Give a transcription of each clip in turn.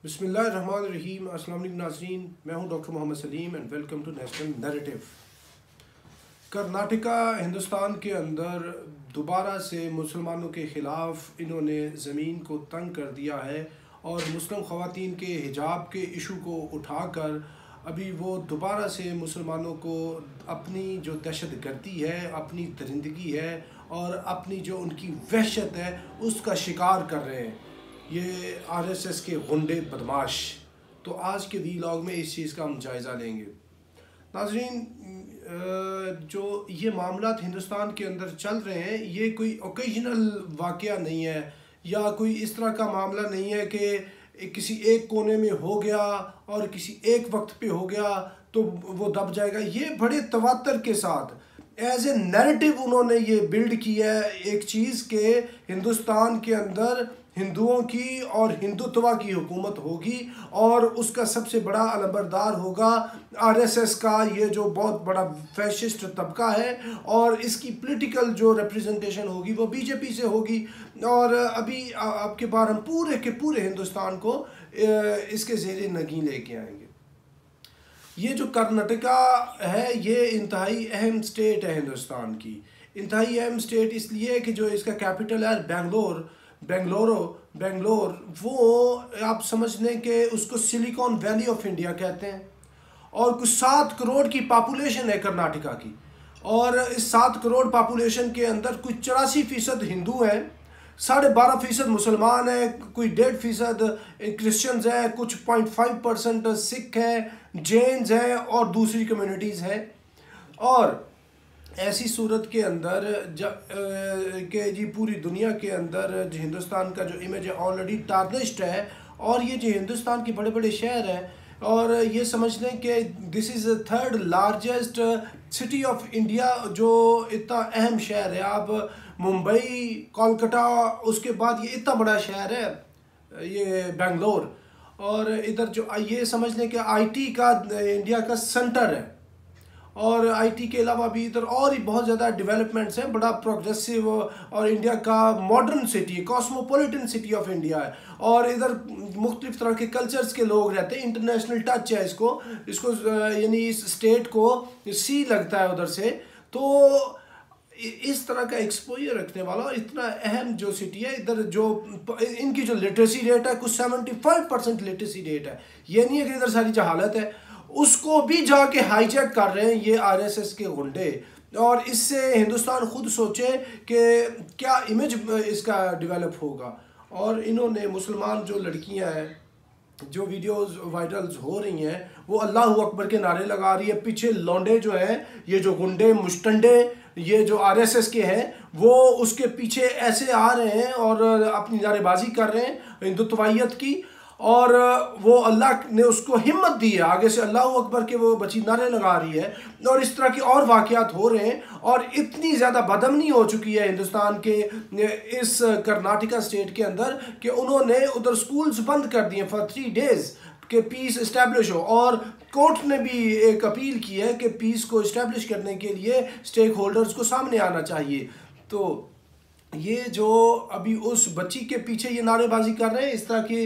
बिस्मिल्लाहिर्रहमानिर्रहीम। अस्सलाम वालेकुम नाज़रीन, मैं हूं doctor Mohammed Salim and welcome to national narrative. Karnataka Hindustan के अंदर दोबारा से मुसलमानों के ख़िलाफ़ इन्होंने ज़मीन को तंग कर दिया है और मुस्लिम ख़वातीन के हिजाब के इशू को उठाकर अभी वो दोबारा से मुसलमानों को अपनी जो दहशतगर्दी है, अपनी दरिंदगी है और अपनी जो उनकी वहशत है उसका शिकार कर रहे हैं ये आरएसएस के गुंडे बदमाश। तो आज के वीलॉग में इस चीज़ का हम जायज़ा लेंगे। नाज़रीन, जो ये मामलात हिंदुस्तान के अंदर चल रहे हैं ये कोई ओकेजनल वाक़या नहीं है या कोई इस तरह का मामला नहीं है कि किसी एक कोने में हो गया और किसी एक वक्त पे हो गया तो वो दब जाएगा। ये बड़े तवातर के साथ एज ए नैरेटिव उन्होंने ये बिल्ड किया है एक चीज़ के हिंदुस्तान के अंदर हिंदुओं की और हिंदुत्व की हुकूमत होगी और उसका सबसे बड़ा अलंबरदार होगा आरएसएस का ये जो बहुत बड़ा फैशिस्ट तबका है और इसकी पॉलिटिकल जो रिप्रेजेंटेशन होगी वो बीजेपी से होगी। और अभी आपके बार हम पूरे के पूरे हिंदुस्तान को इसके ज़ेरे नगी लेके आएंगे। ये जो कर्नाटका है ये इंतहाई अहम स्टेट है हिंदुस्तान की। इंतहाई अहम स्टेट इसलिए कि जो इसका कैपिटल है बेंगलोर, वो आप समझ लें कि उसको सिलिकॉन वैली ऑफ इंडिया कहते हैं और कुछ 7 करोड़ की पॉपुलेशन है कर्नाटका की। और इस 7 करोड़ पॉपुलेशन के अंदर कुछ 84% हिंदू हैं, 12.5% मुसलमान हैं, कोई 1.5% क्रिश्चियंस हैं, कुछ 0.5% सिख हैं, जैन्स हैं और दूसरी कम्युनिटीज़ हैं। और ऐसी सूरत के अंदर के जी पूरी दुनिया के अंदर जो हिंदुस्तान का जो इमेज है ऑलरेडी टारनिश्ड है और ये जो हिंदुस्तान के बड़े बड़े शहर हैं और ये समझ लें कि this is the 3rd largest city of India, जो इतना अहम शहर है। आप मुंबई, कोलकाता, उसके बाद ये इतना बड़ा शहर है ये बेंगलोर। और इधर जो ये समझ लें कि आईटी का इंडिया का सेंटर है और आईटी के अलावा भी इधर और ही बहुत ज़्यादा डेवलपमेंट्स हैं, बड़ा प्रोग्रेसिव और इंडिया का modern city, cosmopolitan city of India है। और इधर मुख्तलिफ तरह के कल्चर्स के लोग रहते हैं, इंटरनेशनल टच है इसको यानी इस स्टेट को सी लगता है उधर से। तो इस तरह का एक्सपोजर रखने वाला और इतना अहम जो सिटी है, इधर जो इनकी जो लिटरेसी रेट है कुछ 75% लिटरेसी रेट है। ये नहीं है कि इधर सारी जहालत है, उसको भी जाके हाईजैक कर रहे हैं ये आरएसएस के गुंडे। और इससे हिंदुस्तान खुद सोचे कि क्या इमेज इसका डेवलप होगा। और इन्होंने मुसलमान जो लड़कियां हैं, जो वीडियोस वायरल्स हो रही हैं, वो अल्लाह अकबर के नारे लगा रही है। पीछे लौंडे जो हैं, ये जो गुंडे मुश्तंडे ये जो आरएसएस के हैं, वो उसके पीछे ऐसे आ रहे हैं और अपनी नारेबाजी कर रहे हैं हिंदुत्वाइयत की। और वो अल्लाह ने उसको हिम्मत दी है, आगे से अल्लाह अकबर के वो बच्ची नारे लगा रही है। और इस तरह के और वाक़यात हो रहे हैं और इतनी ज़्यादा बदअमनी हो चुकी है हिंदुस्तान के इस कर्नाटका स्टेट के अंदर कि उन्होंने उधर स्कूल्स बंद कर दिए फॉर 3 डेज़ कि पीस इस्टेब्लिश हो। और कोर्ट ने भी एक अपील की है कि पीस को इस्टेब्लिश करने के लिए स्टेक होल्डर्स को सामने आना चाहिए। तो ये जो अभी उस बच्ची के पीछे ये नारेबाजी कर रहे हैं, इस तरह की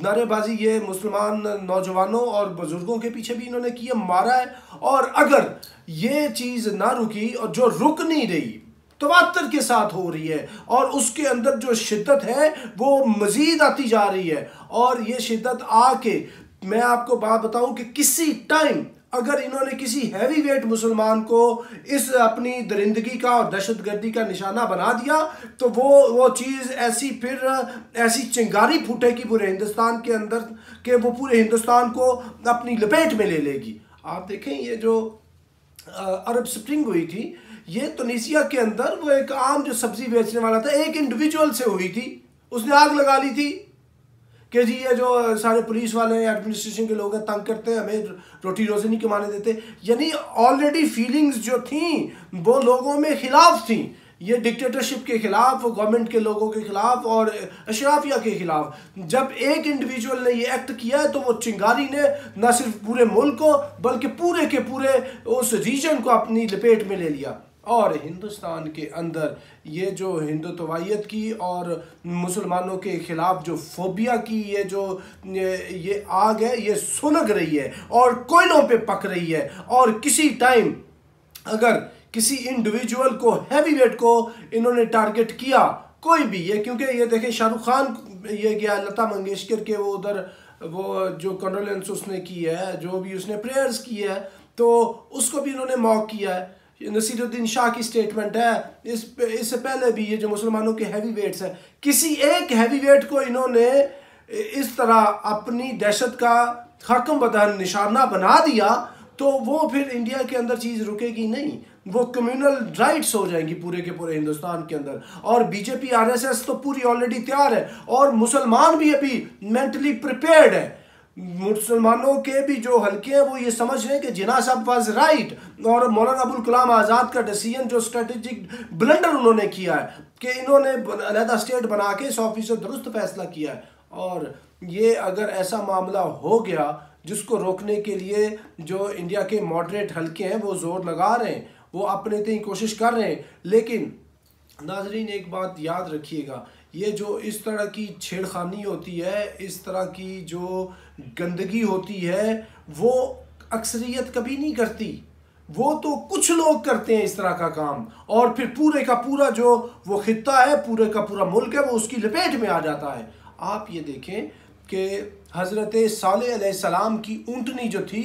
नारेबाजी ये मुसलमान नौजवानों और बुजुर्गों के पीछे भी इन्होंने किया, मारा है। और अगर ये चीज़ ना रुकी और जो रुक नहीं रही तवातर के साथ हो रही है और उसके अंदर जो शिद्दत है वो मज़ीद आती जा रही है। और ये शिद्दत आके मैं आपको बात बताऊं कि किसी टाइम अगर इन्होंने किसी हैवी वेट मुसलमान को इस अपनी दरिंदगी का और दहशतगर्दी का निशाना बना दिया तो वो चीज़ ऐसी फिर ऐसी चिंगारी फूटेगी पूरे हिंदुस्तान के अंदर कि वो पूरे हिंदुस्तान को अपनी लपेट में ले लेगी। आप देखें ये जो अरब स्प्रिंग हुई थी, ये तुनीसिया के अंदर वो एक आम जो सब्जी बेचने वाला था, एक इंडिविजुअल से हुई थी, उसने आग लगा ली थी कि जी ये जो सारे पुलिस वाले एडमिनिस्ट्रेशन के लोग हैं तंग करते हैं, हमें रोटी रोज़ी नहीं कमाने देते। यानी ऑलरेडी फीलिंग्स जो थी वो लोगों में खिलाफ थी, ये डिक्टेटरशिप के खिलाफ, गवर्नमेंट के लोगों के खिलाफ और अशराफिया के खिलाफ। जब एक इंडिविजुअल ने ये एक्ट किया है तो वो चिंगारी ने न सिर्फ पूरे मुल्क को बल्कि पूरे के पूरे उस रीजन को अपनी लपेट में ले लिया। और हिंदुस्तान के अंदर ये जो हिंदुत्वायत की और मुसलमानों के ख़िलाफ़ जो फोबिया की ये आग है, ये सुलग रही है और कोयलों पे पक रही है। और किसी टाइम अगर किसी इंडिविजुअल को, हैवी वेट को इन्होंने टारगेट किया, कोई भी ये, क्योंकि ये देखें शाहरुख खान ये गया लता मंगेशकर के वो उधर वो जो कंडोलेंस उसने की है, जो भी उसने प्रेयर्स की है, तो उसको भी इन्होंने मॉक किया है। नसीरुद्दीन शाह की स्टेटमेंट है, इससे पहले भी ये जो मुसलमानों के हैवी वेट्स हैं, किसी एक हैवी वेट को इन्होंने इस तरह अपनी दहशत का हकम बदन निशाना बना दिया, तो वो फिर इंडिया के अंदर चीज़ रुकेगी नहीं, वो कम्युनल राइट्स हो जाएंगी पूरे के पूरे हिंदुस्तान के अंदर। और बीजेपी आरएसएस तो पूरी ऑलरेडी तैयार है, और मुसलमान भी अभी मेंटली प्रिपेयर्ड है। मुसलमानों के भी जो हल्के हैं वो ये समझ रहे हैं कि जिन्ना साहब वाज राइट, और मौलाना अबुल कलाम आज़ाद का डिसीजन जो स्ट्रेटेजिक ब्लंडर उन्होंने किया है कि इन्होंने अलहदा स्टेट बना के 100% दुरुस्त फैसला किया है। और ये अगर ऐसा मामला हो गया जिसको रोकने के लिए जो इंडिया के मॉडरेट हल्के हैं वो जोर लगा रहे हैं, वो अपने तय कोशिश कर रहे हैं, लेकिन नाजरीन एक बात याद रखिएगा, ये जो इस तरह की छेड़खानी होती है, इस तरह की जो गंदगी होती है, वो अक्सरियत कभी नहीं करती, वो तो कुछ लोग करते हैं इस तरह का काम, और फिर पूरे का पूरा जो वो खित्ता है, पूरे का पूरा मुल्क है, वो उसकी लपेट में आ जाता है। आप ये देखें कि हज़रत सालेह अलैहिस्सलाम की ऊँटनी जो थी,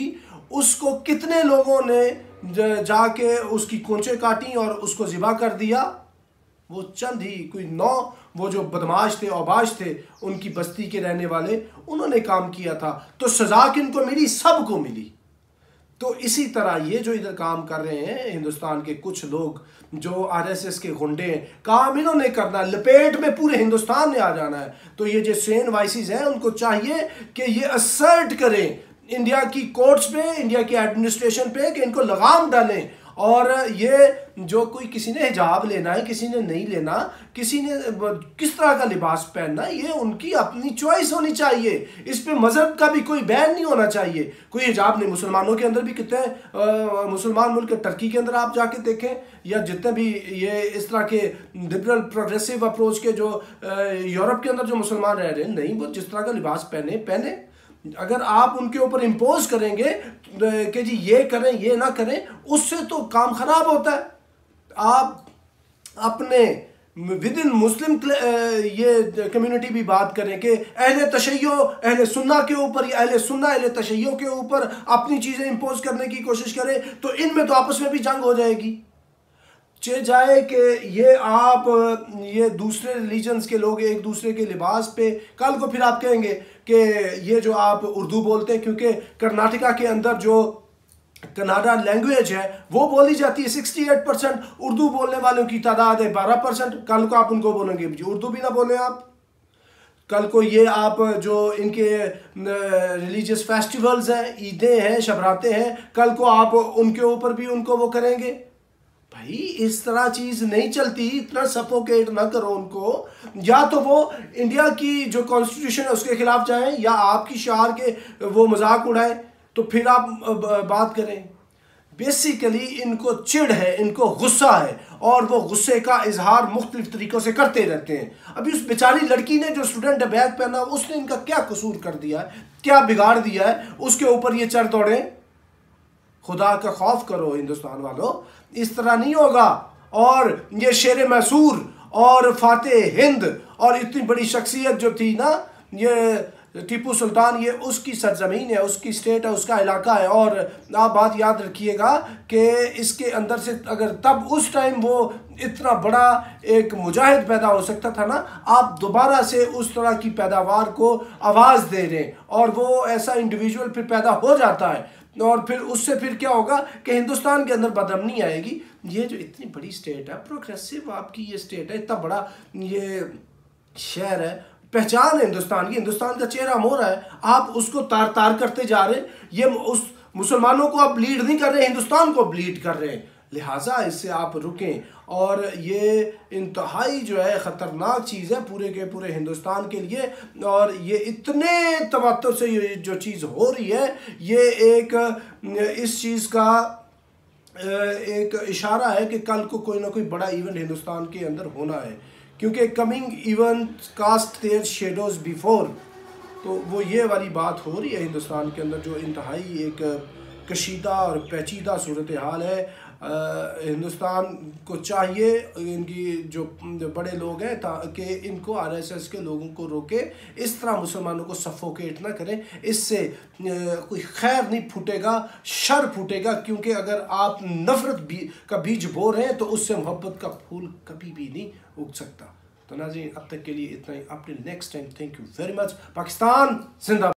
उसको कितने लोगों ने जाके उसकी कोंचें काटी और उसको ज़िबा कर दिया। वो चंद ही कोई 9 वो जो बदमाश थे, औबाश थे, उनकी बस्ती के रहने वाले, उन्होंने काम किया था, तो सज़ा किनको मिली? सबको मिली। तो इसी तरह ये जो इधर काम कर रहे हैं हिंदुस्तान के कुछ लोग जो आरएसएस के गुंडे हैं, काम इन्होंने करना है, लपेट में पूरे हिंदुस्तान ने आ जाना है। तो ये जो सेन वाइसिस हैं, उनको चाहिए कि ये असर्ट करें इंडिया की कोर्ट्स पे, इंडिया की एडमिनिस्ट्रेशन पे, कि इनको लगाम डालें। और ये जो कोई किसी ने हिजाब लेना है, किसी ने नहीं लेना, किसी ने किस तरह का लिबास पहनना, ये उनकी अपनी चॉइस होनी चाहिए। इस पे मजहब का भी कोई बैन नहीं होना चाहिए। कोई हिजाब नहीं, मुसलमानों के अंदर भी कितने मुसलमान मुल्क, टर्की के अंदर आप जाके देखें, या जितने भी ये इस तरह के लिबरल प्रोग्रेसिव अप्रोच के जो यूरोप के अंदर जो मुसलमान रह रहे हैं, नहीं, वो जिस तरह का लिबास पहने। अगर आप उनके ऊपर इम्पोज करेंगे कि जी ये करें ये ना करें, उससे तो काम खराब होता है। आप अपने विद इन मुस्लिम ये कम्युनिटी भी बात करें कि अहले तशय्यो, अहले सुन्ना के ऊपर, या अहले सुन्ना अहले तशय्यो के ऊपर अपनी चीज़ें इम्पोज करने की कोशिश करें, तो इनमें तो आपस में भी जंग हो जाएगी। चे जाए कि ये दूसरे रिलीजन्स के लोग एक दूसरे के लिबास पे, कल को फिर आप कहेंगे कि ये जो आप उर्दू बोलते हैं, क्योंकि कर्नाटका के अंदर जो कन्नाडा लैंग्वेज है वो बोली जाती है, 68% उर्दू बोलने वालों की तादाद है 12%। कल को आप उनको बोलेंगे जी उर्दू भी ना बोलें आप। कल को ये आप जो इनके रिलीजियस फेस्टिवल्स हैं, ईदें हैं, शबरातें हैं, कल को आप उनके ऊपर भी उनको वो करेंगे। भाई इस तरह चीज़ नहीं चलती, इतना सफोकेट ना करो उनको। या तो वो इंडिया की जो कॉन्स्टिट्यूशन है उसके खिलाफ जाएं, या आपकी शार के वो मजाक उड़ाएं, तो फिर आप बात करें। बेसिकली इनको चिढ़ है, इनको गुस्सा है, और वो गुस्से का इजहार मुख्तलिफ तरीक़ों से करते रहते हैं। अभी उस बेचारी लड़की ने जो स्टूडेंट बैग पहना, उसने इनका क्या कसूर कर दिया है, क्या बिगाड़ दिया है, उसके ऊपर ये चढ़ दौड़े। खुदा का खौफ करो हिंदुस्तान वालों, इस तरह नहीं होगा। और ये शेर मैसूर और फातेह हिंद और इतनी बड़ी शख्सियत जो थी ना, ये टीपू सुल्तान, ये उसकी सरजमीन है, उसकी स्टेट है, उसका इलाका है। और आप बात याद रखिएगा कि इसके अंदर से अगर तब उस टाइम वो इतना बड़ा एक मुजाहिद पैदा हो सकता था ना, आप दोबारा से उस तरह की पैदावार को आवाज़ दे रहे हैं, और वो ऐसा इंडिविजुअल फिर पैदा हो जाता है। और फिर उससे फिर क्या होगा कि हिंदुस्तान के अंदर बदअमनी आएगी। ये जो इतनी बड़ी स्टेट है, प्रोग्रेसिव आपकी ये स्टेट है, इतना बड़ा ये शहर है, पहचान है हिंदुस्तान की, हिंदुस्तान का चेहरा मोहरा है, आप उसको तार तार करते जा रहे हैं। ये उस मुसलमानों को आप ब्लीड नहीं कर रहे, हिंदुस्तान को ब्लीड कर रहे हैं। लिहाजा इससे आप रुकें। और ये इंतहाई जो है ख़तरनाक चीज़ है पूरे के पूरे हिंदुस्तान के लिए। और ये इतने तवत्तुर से ये जो चीज़ हो रही है, ये एक इस चीज़ का एक इशारा है कि कल को कोई ना कोई बड़ा इवेंट हिंदुस्तान के अंदर होना है, क्योंकि coming event cast their shadows before. तो वो ये वाली बात हो रही है हिंदुस्तान के अंदर, जो इंतहाई एक कशीदा और पेचीदा सूरत हाल है। हिंदुस्तान को चाहिए, इनकी जो बड़े लोग हैं, ताकि इनको आरएसएस के लोगों को रोके, इस तरह मुसलमानों को सफोकेट ना करें। इससे कोई खैर नहीं फूटेगा, शर फूटेगा, क्योंकि अगर आप नफरत का बीज बो रहे हैं तो उससे मोहब्बत का फूल कभी भी नहीं उग सकता। तो नाज़रीन, अब तक के लिए इतना ही। अपने next time, thank you very much. Pakistan जिंदाबाद।